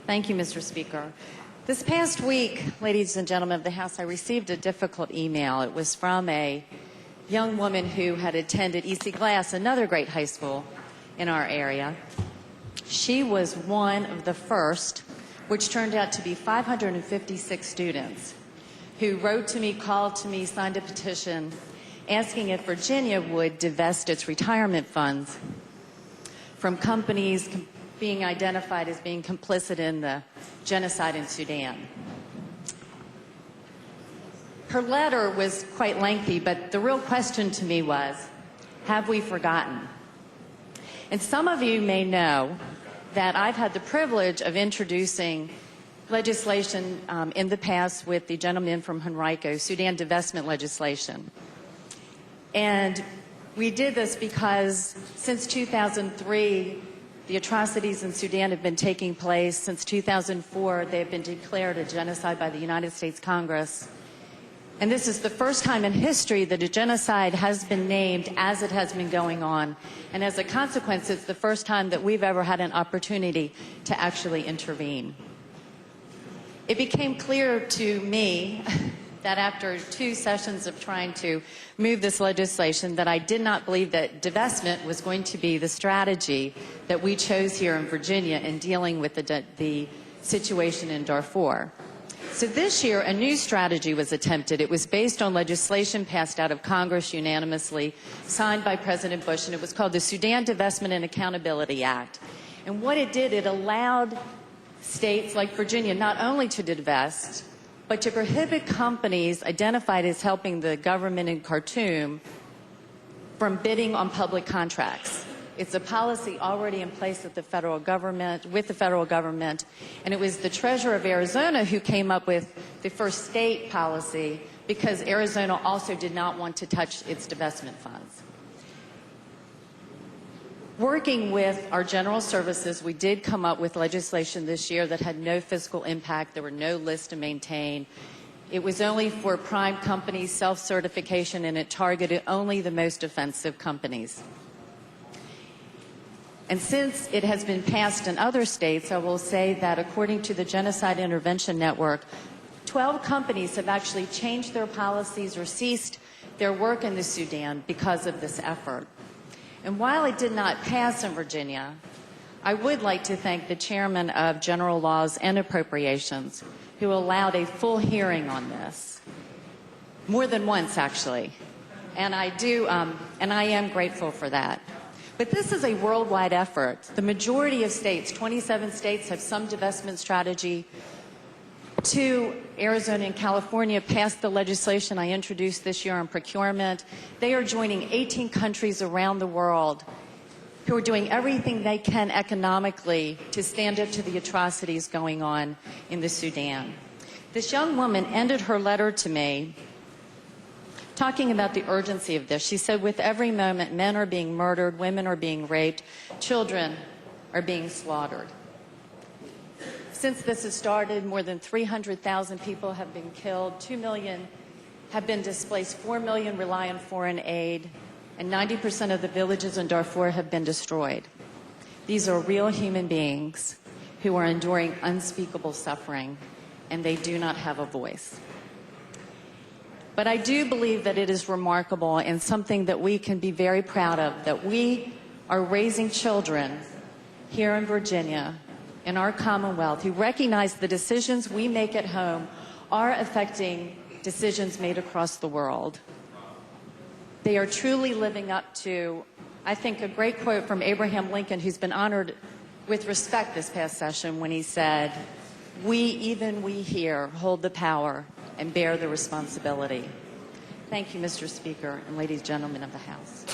Thank you, Mr. Speaker. This past week, ladies and gentlemen of the House, I received a difficult email. It was from a young woman who had attended E.C. Glass, another great high school in our area. She was one of the first, which turned out to be 556 students, who wrote to me, called to me, signed a petition asking if Virginia would divest its retirement funds from companies being identified as being complicit in the genocide in Sudan. Her letter was quite lengthy, but the real question to me was, have we forgotten? And some of you may know that I've had the privilege of introducing legislation in the past with the gentleman from Henrico, Sudan Divestment legislation. And we did this because since 2003, the atrocities in Sudan have been taking place. Since 2004, they have been declared a genocide by the United States Congress. And this is the first time in history that a genocide has been named as it has been going on. And as a consequence, it's the first time that we've ever had an opportunity to actually intervene. It became clear to me that after 2 sessions of trying to move this legislation that I did not believe that divestment was going to be the strategy that we chose here in Virginia in dealing with the situation in Darfur. So this year, a new strategy was attempted. It was based on legislation passed out of Congress unanimously, signed by President Bush, and it was called the Sudan Divestment and Accountability Act. And what it did, it allowed states like Virginia not only to divest, but to prohibit companies identified as helping the government in Khartoum from bidding on public contracts. It's a policy already in place with the federal government, and it was the Treasurer of Arizona who came up with the first state policy because Arizona also did not want to touch its divestment funds. Working with our general services, we did come up with legislation this year that had no fiscal impact. There were no lists to maintain. It was only for prime companies, self-certification, and it targeted only the most offensive companies. And since it has been passed in other states, I will say that according to the Genocide Intervention Network, 12 companies have actually changed their policies or ceased their work in the Sudan because of this effort. And while it did not pass in Virginia, I would like to thank the chairman of General Laws and Appropriations, who allowed a full hearing on this, more than once actually. And I am grateful for that. But this is a worldwide effort. The majority of states, 27 states, have some divestment strategy. 2, Arizona and California, passed the legislation I introduced this year on procurement. They are joining 18 countries around the world who are doing everything they can economically to stand up to the atrocities going on in the Sudan. This young woman ended her letter to me talking about the urgency of this. She said, with every moment, men are being murdered, women are being raped, children are being slaughtered. Since this has started, more than 300,000 people have been killed, 2 million have been displaced, 4 million rely on foreign aid, and 90% of the villages in Darfur have been destroyed. These are real human beings who are enduring unspeakable suffering, and they do not have a voice. But I do believe that it is remarkable and something that we can be very proud of, that we are raising children here in Virginia, in our Commonwealth, who recognize the decisions we make at home are affecting decisions made across the world. They are truly living up to, I think, a great quote from Abraham Lincoln, who's been honored with respect this past session, when he said, "We, even we here, hold the power and bear the responsibility." Thank you, Mr. Speaker, and ladies and gentlemen of the House.